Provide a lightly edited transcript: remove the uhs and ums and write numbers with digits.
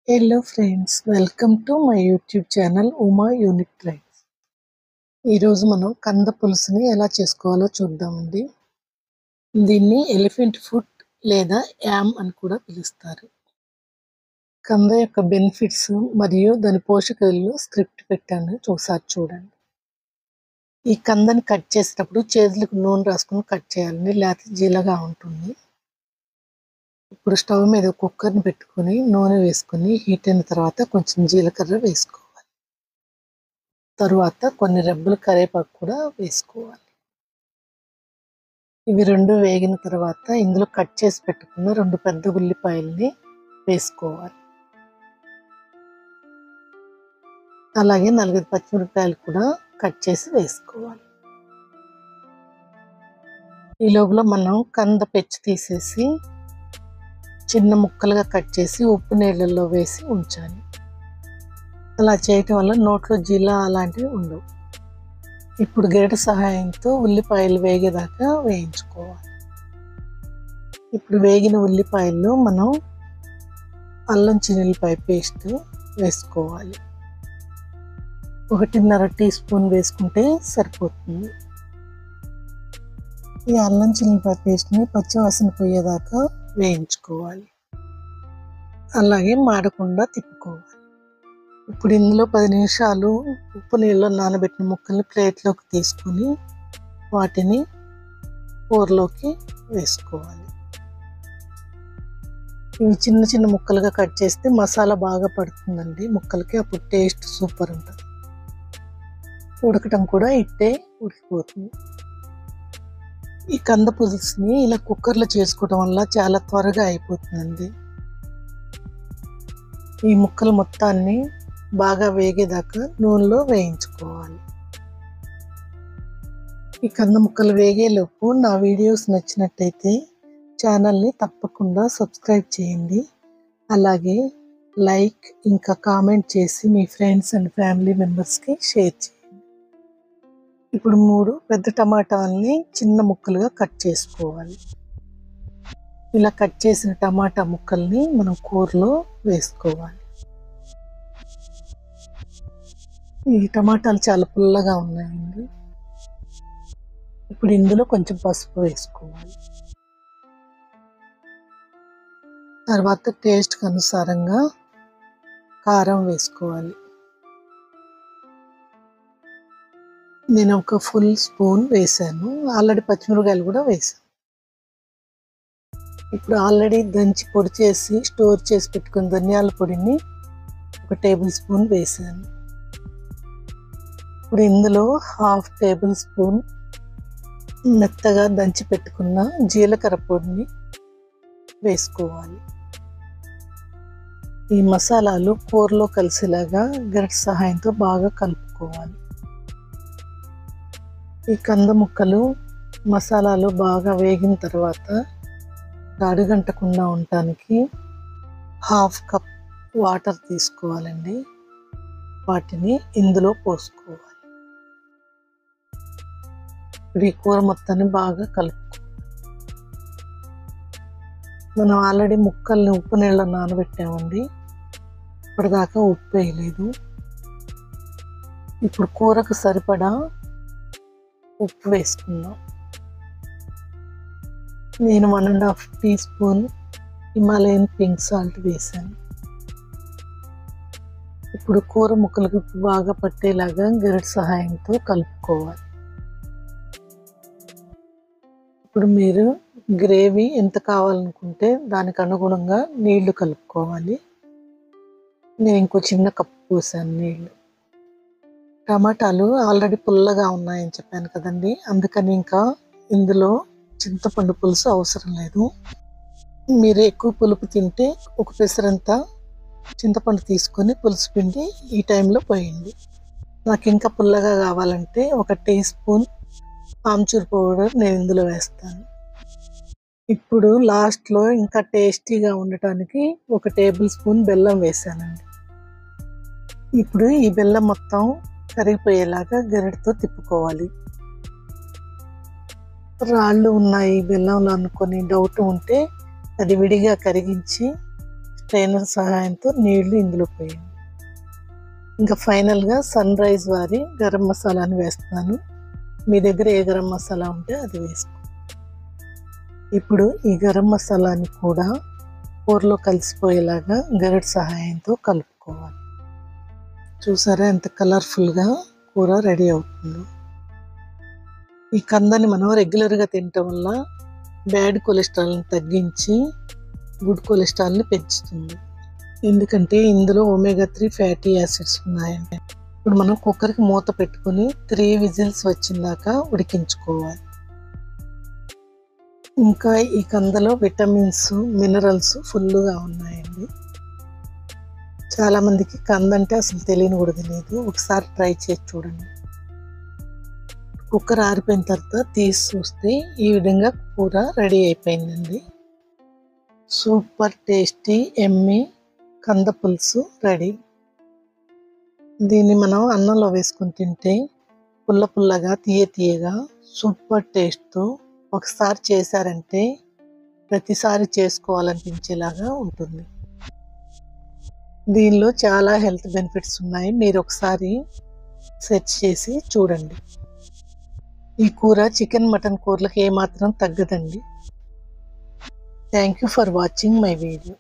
Hello friends, welcome to my YouTube channel Uma unique tribes. ఈరోజు మనం కంద పులుసుని ఎలా చేసుకోవాలో చూద్దామండి. దీన్ని ఎలిఫెంట్ ఫుడ్ లేదా యామ్ అని కూడా పిలుస్తారు. కంద యొక్క బెనిఫిట్స్ మరియు దాని పోషక విలువలు స్క్రిప్ట్ పెట్టాను, ఒకసారి చూడండి. ఈ కందని కట్ చేసేటప్పుడు చేతులకు నూనె రాసుకుని కట్ చేయాలండి, లేకపోతే జీలగా ఉంటుంది. ఇప్పుడు స్టవ్ మీద కుక్కర్ని పెట్టుకొని నూనె వేసుకొని హీట్ అయిన తర్వాత కొంచెం జీలకర్ర వేసుకోవాలి. తరువాత కొన్ని రెబ్బలు కరివేపాకు కూడా వేసుకోవాలి. ఇవి రెండు వేగిన తర్వాత ఇందులో కట్ చేసి పెట్టుకున్న 2 పెద్ద ఉల్లిపాయల్ని వేసుకోవాలి. అలాగే 4 పచ్చిమిరపకాయలు కూడా కట్ చేసి వేసుకోవాలి. ఈ లోపల మనం కంద పెచ్చు తీసేసి చిన్న ముక్కలుగా కట్ చేసి ఉప్పు నీళ్ళల్లో వేసి ఉంచాలి. అలా చేయటం వల్ల నోట్లో జీల అలాంటివి ఉండవు. ఇప్పుడు గరిటె సహాయంతో ఉల్లిపాయలు వేగేదాకా వేయించుకోవాలి. ఇప్పుడు వేగిన ఉల్లిపాయల్లో మనం అల్లం చిన్నులపాయ పేస్ట్ వేసుకోవాలి. 1.5 టీ స్పూన్ వేసుకుంటే సరిపోతుంది. ఈ అల్లం చిన్నులపాయ పేస్ట్ని పచ్చివాసన పోయేదాకా వేయించుకోవాలి. అలాగే మాడకుండా తిప్పుకోవాలి. ఇప్పుడు ఇందులో 10 నిమిషాలు ఉప్పు నీళ్ళలో నానబెట్టిన ముక్కల్ని ప్లేట్లోకి తీసుకొని వాటిని కూరలోకి వేసుకోవాలి. ఇవి చిన్న చిన్న ముక్కలుగా కట్ చేస్తే మసాలా బాగా పడుతుందండి ముక్కలకి, అప్పుడు టేస్ట్ సూపర్ ఉంటుంది. ఉడకటం కూడా ఇట్టే ఉడికిపోతుంది. ఈ కంద పులుసుని ఇలా కుక్కర్లో చేసుకోవడం వల్ల చాలా త్వరగా అయిపోతుందండి. ఈ ముక్కలు మొత్తాన్ని బాగా వేగేదాకా నూనెలో వేయించుకోవాలి. ఈ కంద ముక్కలు వేగేలోపు నా వీడియోస్ నచ్చినట్టయితే ఛానల్ని తప్పకుండా సబ్స్క్రైబ్ చేయండి. అలాగే లైక్ ఇంకా కామెంట్ చేసి మీ ఫ్రెండ్స్ అండ్ ఫ్యామిలీ మెంబర్స్కి షేర్ చేయండి. ఇప్పుడు 3 పెద్ద టమాటాలని చిన్న ముక్కలుగా కట్ చేసుకోవాలి. ఇలా కట్ చేసిన టమాటా ముక్కల్ని మనం కూరలో వేసుకోవాలి. ఈ టమాటాలు చాలా పుల్లగా ఉన్నాయండి. ఇప్పుడు ఇందులో కొంచెం పసుపు వేసుకోవాలి. తర్వాత టేస్ట్కి అనుసారంగా కారం వేసుకోవాలి. నేను ఒక ఫుల్ స్పూన్ వేసాను. ఆల్రెడీ పచ్చిమిరపకాయలు కూడా వేసాను. ఇప్పుడు ఆల్రెడీ దంచి పొడి చేసి స్టోర్ చేసి పెట్టుకున్న ధనియాల పొడిని 1 టేబుల్ స్పూన్ వేసాను. ఇప్పుడు ఇందులో 1/2 టేబుల్ స్పూన్ మెత్తగా దంచి పెట్టుకున్న జీలకర్ర పొడిని వేసుకోవాలి. ఈ మసాలాలు కూరలో కలిసేలాగా గరిటె సహాయంతో బాగా కలుపుకోవాలి. ఈ కంద ముక్కలు మసాలాలు బాగా వేగిన తర్వాత అడుగంటకుండా ఉండటానికి 1/2 కప్ వాటర్ తీసుకోవాలండి. వాటిని ఇందులో పోసుకోవాలి. ఈ కూర మొత్తాన్ని బాగా కలుపుకోవాలి. మనం ఆల్రెడీ ముక్కల్ని ఉప్పు నీళ్ళలో నానబెట్టామండి, ఇప్పటిదాకా ఉప్పు వేయలేదు. ఇప్పుడు కూరకు సరిపడా ఉప్పు వేసుకుందాం. నేను 1.5 teaspoon Himalayan pink salt వేసాను. ఇప్పుడు కూర ముక్కలకు బాగా పట్టేలాగా గరిటె సహాయంతో కలుపుకోవాలి. ఇప్పుడు మీరు గ్రేవీ ఎంత కావాలనుకుంటే దానికి అనుగుణంగా నీళ్లు కలుపుకోవాలి. నేను ఇంకో చిన్న కప్పు పోసాను నీళ్లు. టమాటాలు ఆల్రెడీ పుల్లగా ఉన్నాయని చెప్పాను కదండి, అందుకని ఇంకా ఇందులో చింతపండు పులుసు అవసరం లేదు. మీరు ఎక్కువ పులుపు తింటే ఒక పెసరంత చింతపండు తీసుకొని పులుసు పిండి ఈ టైంలో పోయండి. నాకు ఇంకా పుల్లగా కావాలంటే 1 టీ స్పూన్ ఆమ్చూర్ పౌడర్ నేను ఇందులో వేస్తాను. ఇప్పుడు లాస్ట్లో ఇంకా టేస్టీగా ఉండటానికి 1 టేబుల్ స్పూన్ బెల్లం వేసానండి. ఇప్పుడు ఈ బెల్లం మొత్తం కరిగిపోయేలాగా గరిటెతో తిప్పుకోవాలి. రాళ్ళు ఉన్నాయి బెల్లంలో అనుకొని డౌట్ ఉంటే అది విడిగా కరిగించి స్ట్రైనర్ సహాయంతో నీళ్లు ఇందులో పోయండి. ఇంకా ఫైనల్గా సన్ రైజ్ వారి గరం మసాలాని వేస్తాను. మీ దగ్గర ఏ గరం మసాలా ఉంటే అది వేసుకో. ఇప్పుడు ఈ గరం మసాలాని కూడా కూరలో కలిసిపోయేలాగా గరిటె సహాయంతో కలుపుకోవాలి. చూసారా ఎంత కలర్ఫుల్గా కూర రెడీ అవుతుందో. ఈ కందని మనం రెగ్యులర్గా తినటం వల్ల బ్యాడ్ కొలెస్ట్రాల్ని తగ్గించి గుడ్ కొలెస్ట్రాల్ని పెంచుతుంది. ఎందుకంటే ఇందులో ఒమేగా 3 ఫ్యాటీ యాసిడ్స్ ఉన్నాయండి. ఇప్పుడు మనం కుక్కర్కి మూత పెట్టుకొని 3 విజిల్స్ వచ్చిందాకా ఉడికించుకోవాలి. ఇంకా ఈ కందలో విటమిన్స్, మినరల్స్ ఫుల్గా ఉన్నాయండి. చాలామందికి కంద అంటే అసలు తెలియని కూడా తెలియదు. ఒకసారి ట్రై చేసి చూడండి. కుక్కర్ ఆరిపోయిన తర్వాత తీసి చూస్తే ఈ విధంగా కూర రెడీ అయిపోయిందండి. సూపర్ టేస్టీ ఎమ్మీ కంద పులుసు రెడీ. దీన్ని మనం అన్నంలో వేసుకొని తింటే పుల్ల పుల్లగా తీయగా సూపర్ టేస్ట్తో ఒకసారి చేశారంటే ప్రతిసారి చేసుకోవాలనిపించేలాగా ఉంటుంది. దీనిలో చాలా హెల్త్ బెనిఫిట్స్ ఉన్నాయి. మీరు ఒకసారి సెర్చ్ చేసి చూడండి. ఈ కూర చికెన్, మటన్ కూరలకు ఏమాత్రం తగ్గదండి. Thank you for watching my video.